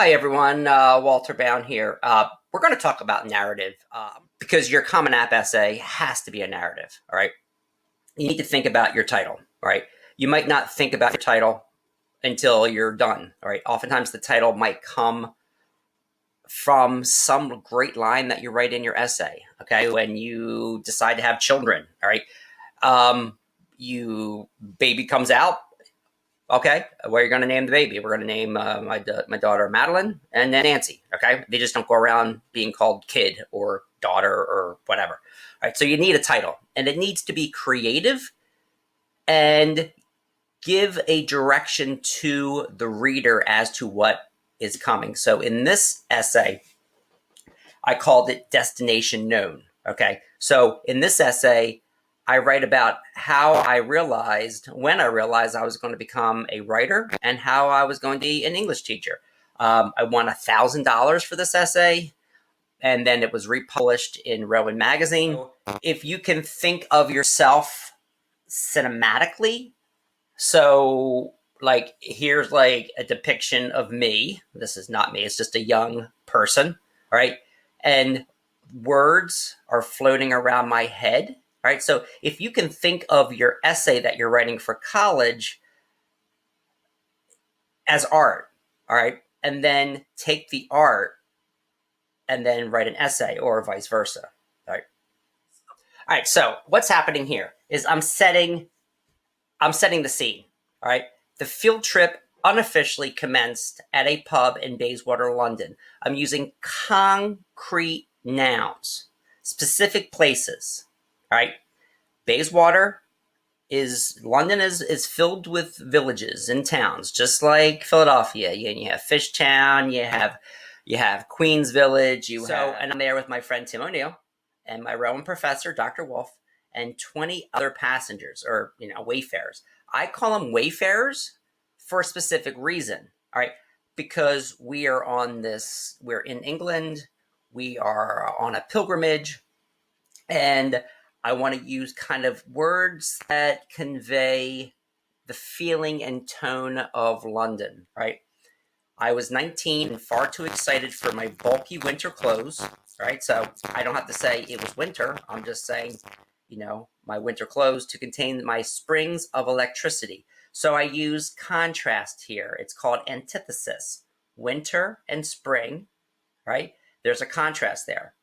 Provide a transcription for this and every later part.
Hi, everyone. Walter Bowne here. We're going to talk about narrative because your Common App essay has to be a narrative. All right. You need to think about your title. All right. You might not think about your title until you're done. All right. Oftentimes, the title might come from some great line that you write in your essay. Okay. When you decide to have children. All right. You baby comes out. Okay, what are you going to name the baby? We're going to name my daughter Madeline and then Nancy. Okay, they just don't go around being called kid or daughter or whatever. All right, so you need a title, and it needs to be creative and give a direction to the reader as to what is coming. So in this essay, I called it Destination Known. Okay, so in this essay, I write about how when I realized I was going to become a writer and how I was going to be an English teacher. I won $1,000 for this essay, and then it was republished in Rowan Magazine. So if you can think of yourself cinematically, so like here's like a depiction of me. This is not me, it's just a young person, all right? And words are floating around my head. All right. So if you can think of your essay that you're writing for college as art, all right, and then take the art and then write an essay or vice versa. All right. All right. So what's happening here is I'm setting the scene. All right. The field trip unofficially commenced at a pub in Bayswater, London. I'm using concrete nouns, specific places. All right. Bayswater London is filled with villages and towns, just like Philadelphia. You have Fishtown, you have Queens Village, and I'm there with my friend Tim O'Neill and my Rowan professor, Dr. Wolfe, and 20 other passengers or wayfarers. I call them wayfarers for a specific reason. All right, because we're in England, we are on a pilgrimage, and I want to use kind of words that convey the feeling and tone of London, right? I was 19 and far too excited for my bulky winter clothes, right? So I don't have to say it was winter. I'm just saying, my winter clothes to contain my springs of electricity. So I use contrast here. It's called antithesis. Winter and spring, right? There's a contrast there,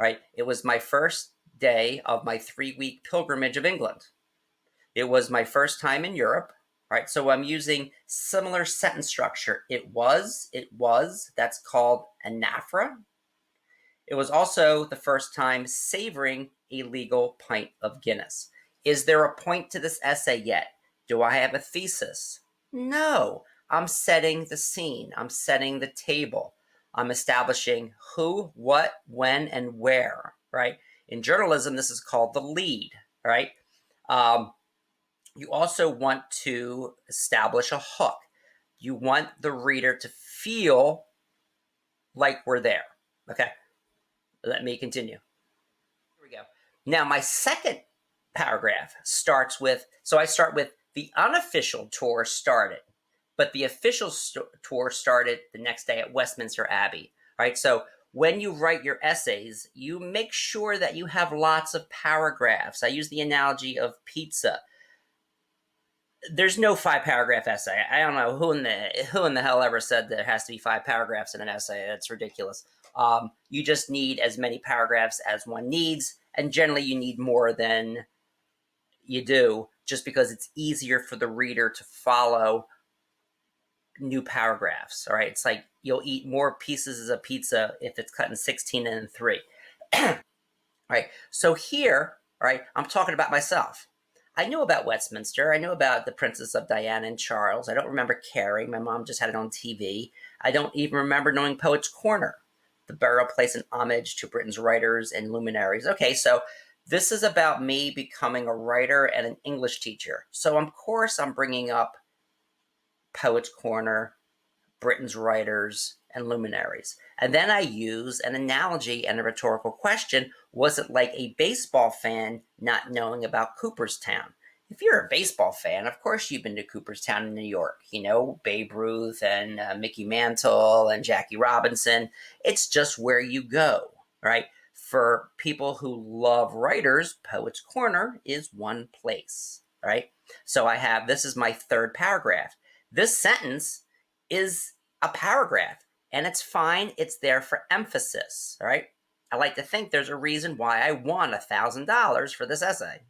right? It was my first day of my 3-week pilgrimage of England. It was my first time in Europe, right? So I'm using similar sentence structure. It was, that's called anaphora. It was also the first time savoring a legal pint of Guinness. Is there a point to this essay yet? Do I have a thesis? No. I'm setting the scene. I'm setting the table. I'm establishing who, what, when, and where, right? In journalism, this is called the lead, right? You also want to establish a hook. You want the reader to feel like we're there. Okay, let me continue. Here we go. Now, my second paragraph starts with, so I start with the unofficial tour started, but the official tour started the next day at Westminster Abbey. All right, so when you write your essays, you make sure that you have lots of paragraphs. I use the analogy of pizza. There's no 5-paragraph essay. I don't know who in the hell ever said there has to be 5 paragraphs in an essay. That's ridiculous. You just need as many paragraphs as one needs, and generally you need more than you do, just because it's easier for the reader to follow new paragraphs. All right, it's like you'll eat more pieces of pizza if it's cut in 16 and in 3. All right, so here, all right, I'm talking about myself. I knew about Westminster. I knew about the Princess of Diana and Charles. I don't remember caring. My mom just had it on TV. I don't even remember knowing Poets' Corner. The borough placed an homage to Britain's writers and luminaries. Okay, so this is about me becoming a writer and an English teacher. So, of course, I'm bringing up Poets' Corner, Britain's writers, and luminaries. And then I use an analogy and a rhetorical question. Was it like a baseball fan not knowing about Cooperstown? if you're a baseball fan, of course you've been to Cooperstown in New York. You know, Babe Ruth and Mickey Mantle and Jackie Robinson. It's just where you go, right? For people who love writers, Poets Corner is one place, right? So this is my third paragraph. This sentence is a paragraph, and it's fine. It's there for emphasis, all right? I like to think there's a reason why I won $1,000 for this essay.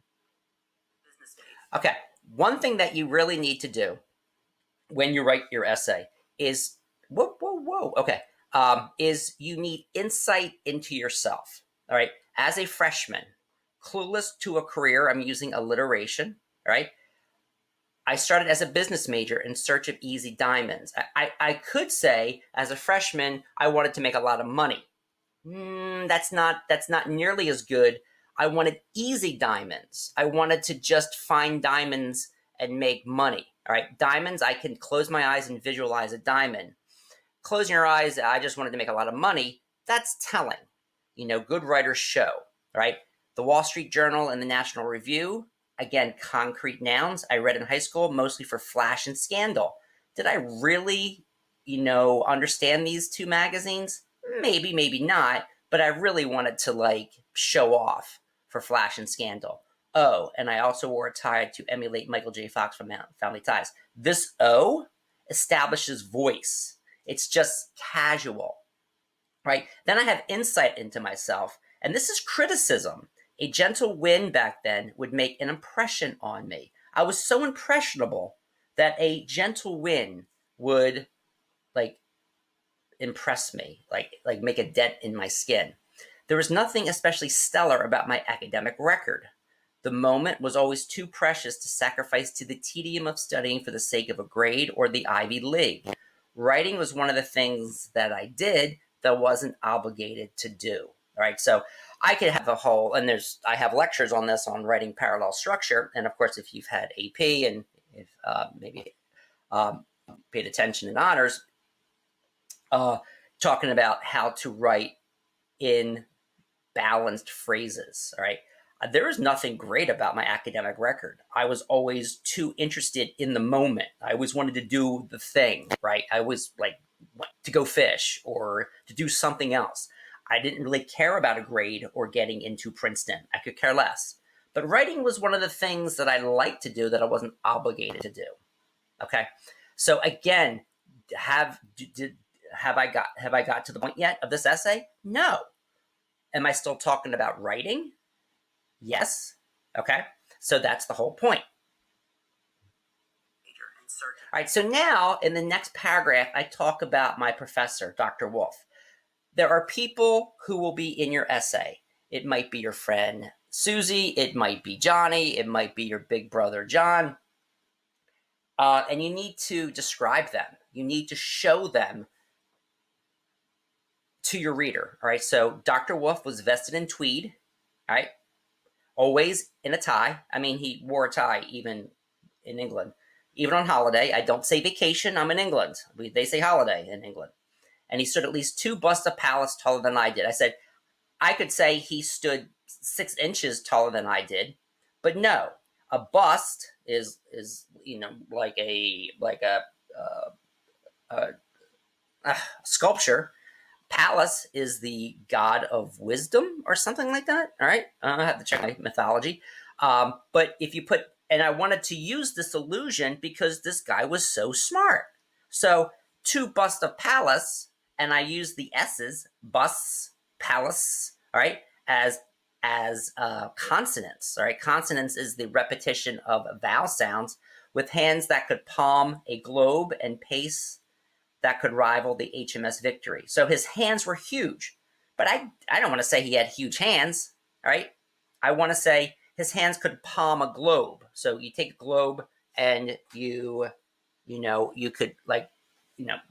Okay, one thing that you really need to do when you write your essay is okay, is you need insight into yourself. All right, as a freshman, clueless to a career, I'm using alliteration. All right, I started as a business major in search of easy diamonds. I could say as a freshman, I wanted to make a lot of money. That's not nearly as good. I wanted easy diamonds. I wanted to just find diamonds and make money. All right, diamonds, I can close my eyes and visualize a diamond. Closing your eyes, I just wanted to make a lot of money. That's telling. You know, good writers show. All right, the Wall Street Journal and the National Review, again, concrete nouns I read in high school, mostly for flash and scandal. Did I really, understand these two magazines? Maybe, maybe not, but I really wanted to show off for flash and scandal. Oh, and I also wore a tie to emulate Michael J. Fox from Family Ties. This O establishes voice. It's just casual, right? Then I have insight into myself, and this is criticism. A gentle wind back then would make an impression on me. I was so impressionable that a gentle wind would impress me, make a dent in my skin. There was nothing especially stellar about my academic record. The moment was always too precious to sacrifice to the tedium of studying for the sake of a grade or the Ivy League. Writing was one of the things that I did that I wasn't obligated to do. All right, so I could have I have lectures on this on writing parallel structure, and of course, if you've had AP and if maybe paid attention in honors, talking about how to write in balanced phrases. All right. There is nothing great about my academic record. I was always too interested in the moment. I always wanted to do the thing, right? I was to go fish or to do something else. I didn't really care about a grade or getting into Princeton. I could care less. But writing was one of the things that I liked to do that I wasn't obligated to do. Okay. So again, have I got to the point yet of this essay? No. Am I still talking about writing? Yes. Okay. So that's the whole point. All right. So now in the next paragraph, I talk about my professor, Dr. Wolfe. There are people who will be in your essay. It might be your friend Susie. It might be Johnny. It might be your big brother, John. And you need to describe them. You need to show them to your reader. All right. So Dr. Wolfe was vested in tweed. All right. Always in a tie. I mean, he wore a tie even in England. Even on holiday. I don't say vacation. I'm in England. They say holiday in England. And he stood at least 2 busts of Pallas taller than I did. I said, I could say he stood 6 inches taller than I did. But no. A bust is like a sculpture. Pallas is the god of wisdom or something like that. All right. I have to check my mythology. But if you put, and I wanted to use this illusion because this guy was so smart. So 2 busts of Pallas, and I use the S's, busts, Pallas, all right, as consonants. All right. Consonants is the repetition of vowel sounds with hands that could palm a globe and pace that could rival the HMS Victory. So his hands were huge, but I don't want to say he had huge hands, all right? I want to say his hands could palm a globe. So you take a globe and you could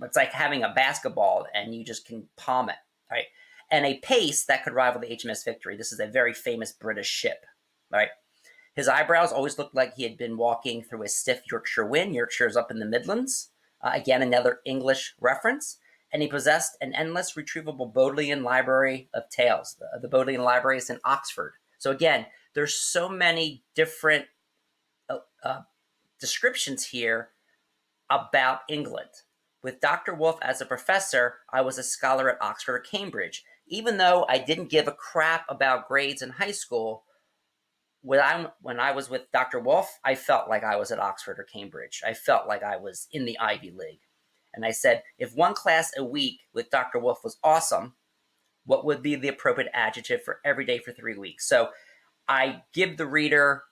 it's like having a basketball and you just can palm it, right? And a pace that could rival the HMS Victory. This is a very famous British ship, right? His eyebrows always looked like he had been walking through a stiff Yorkshire wind. Yorkshire's up in the Midlands. Again, another English reference. And he possessed an endless retrievable Bodleian library of tales. The Bodleian Library is in Oxford. So again, there's so many different descriptions here about England. With Dr. Wolfe as a professor, I was a scholar at Oxford or Cambridge. Even though I didn't give a crap about grades in high school, when I was with Dr. Wolfe, I felt like I was at Oxford or Cambridge. I felt like I was in the Ivy League. And I said, if one class a week with Dr. Wolfe was awesome, what would be the appropriate adjective for every day for 3 weeks? So I give the reader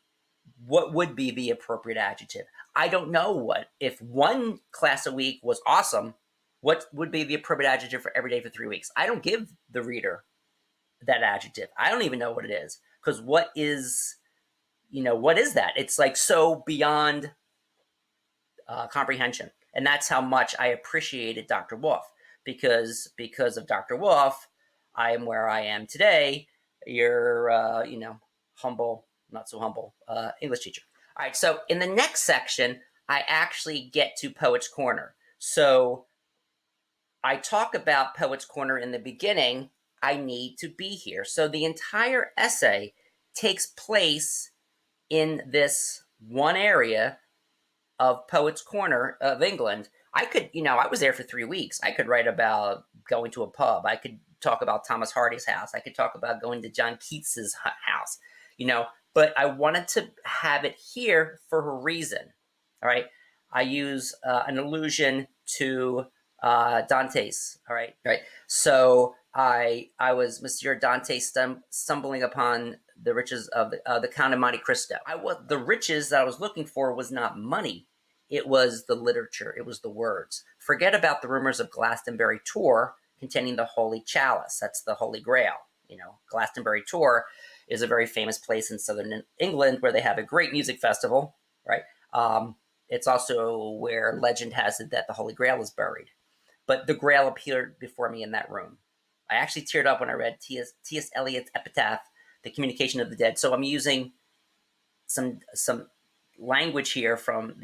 what would be the appropriate adjective. I don't know what. If one class a week was awesome, what would be the appropriate adjective for every day for 3 weeks? I don't give the reader that adjective. I don't even know what it is. Because what is that? It's like so beyond comprehension. And that's how much I appreciated Dr. Wolfe. Because of Dr. Wolfe, I am where I am today. You're, humble, not so humble, English teacher. All right, so in the next section, I actually get to Poet's Corner. So I talk about Poet's Corner in the beginning. I need to be here. So the entire essay takes place in this one area of Poet's Corner of England. I could, I was there for 3 weeks. I could write about going to a pub. I could talk about Thomas Hardy's house. I could talk about going to John Keats's house, but I wanted to have it here for a reason. All right. I use an allusion to Dante's. All right. So I was Monsieur Dante stumbling upon the riches of the Count of Monte Cristo. The riches that I was looking for was not money. It was the literature. It was the words. Forget about the rumors of Glastonbury Tor containing the Holy Chalice. That's the Holy Grail. Glastonbury Tor is a very famous place in southern England where they have a great music festival, right? It's also where legend has it that the Holy Grail is buried. But the Grail appeared before me in that room. I actually teared up when I read T.S. Eliot's epitaph, The Communication of the Dead. So I'm using some language here from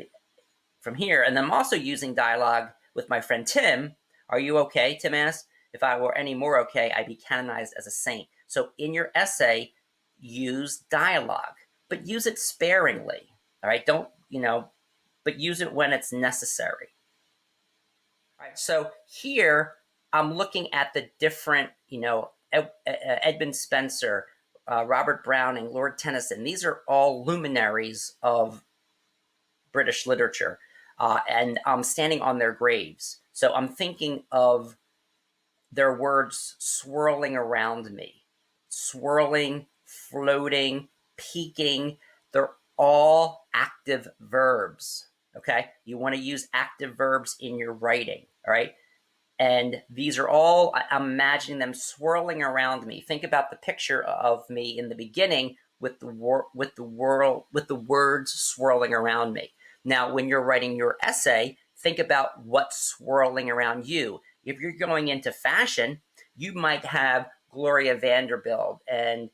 here, and I'm also using dialogue with my friend Tim. Are you okay? Tim asked. If I were any more okay, I'd be canonized as a saint. So in your essay, use dialogue, but use it sparingly. All right, don't but use it when it's necessary. All right, so here I'm looking at the different, Edmund Spenser, Robert Browning, Lord Tennyson. These are all luminaries of British literature, and I'm standing on their graves. So I'm thinking of their words swirling around me, swirling, floating, peaking. They're all active verbs. Okay, you want to use active verbs in your writing. All right. And these are all, I'm imagining them swirling around me. Think about the picture of me in the beginning with the words swirling around me. Now, when you're writing your essay, think about what's swirling around you. If you're going into fashion, you might have Gloria Vanderbilt and,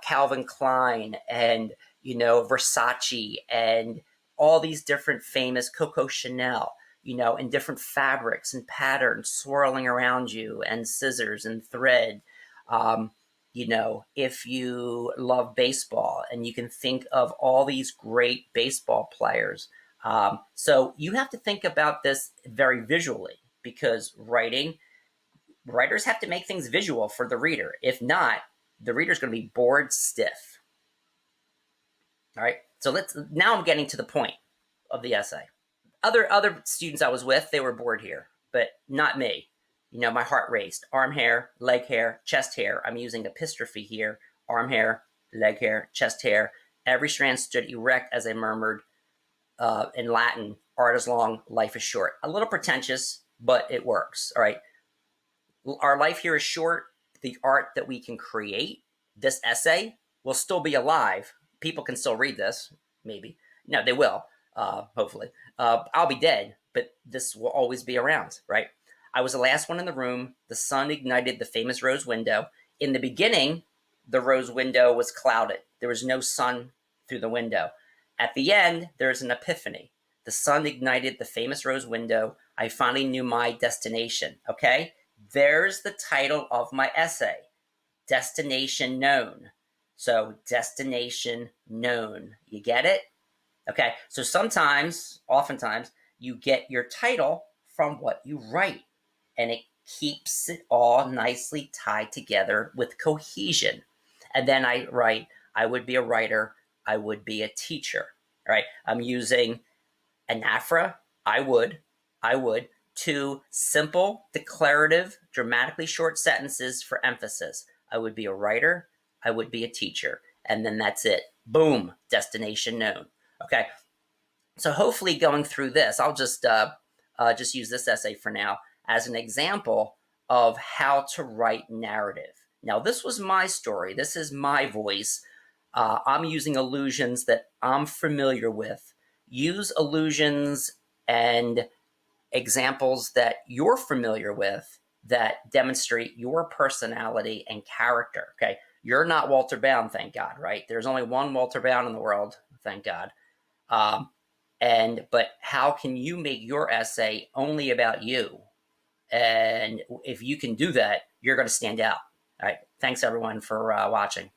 Calvin Klein and, Versace and all these different famous Coco Chanel, in different fabrics and patterns swirling around you, and scissors and thread. If you love baseball, and you can think of all these great baseball players. So you have to think about this very visually, because writers have to make things visual for the reader. If not, the reader's going to be bored stiff. All right. So now I'm getting to the point of the essay. Other students I was with, they were bored here, but not me. My heart raced. Arm hair, leg hair, chest hair. I'm using epistrophe here. Arm hair, leg hair, chest hair. Every strand stood erect as I murmured in Latin, art is long, life is short. A little pretentious, but it works. All right. Our life here is short. The art that we can create, this essay, will still be alive. People can still read this, maybe. No, they will. Hopefully. I'll be dead, but this will always be around, right? I was the last one in the room. The sun ignited the famous rose window. In the beginning, the rose window was clouded. There was no sun through the window. At the end, there's an epiphany. The sun ignited the famous rose window. I finally knew my destination, okay? There's the title of my essay, Destination Known. So destination known. You get it? Okay. So oftentimes, you get your title from what you write, and it keeps it all nicely tied together with cohesion. And then I write, I would be a writer, I would be a teacher. All right. I'm using anaphora, I would, two simple, declarative, dramatically short sentences for emphasis. I would be a writer, I would be a teacher. And then that's it. Boom, destination known. Okay, so hopefully going through this, I'll just use this essay for now as an example of how to write narrative. Now, this was my story. This is my voice. I'm using allusions that I'm familiar with. Use allusions and examples that you're familiar with that demonstrate your personality and character. Okay. You're not Walter Bowne, thank God, right? There's only one Walter Bowne in the world, thank God. But how can you make your essay only about you? And if you can do that, you're going to stand out. All right. Thanks everyone for watching.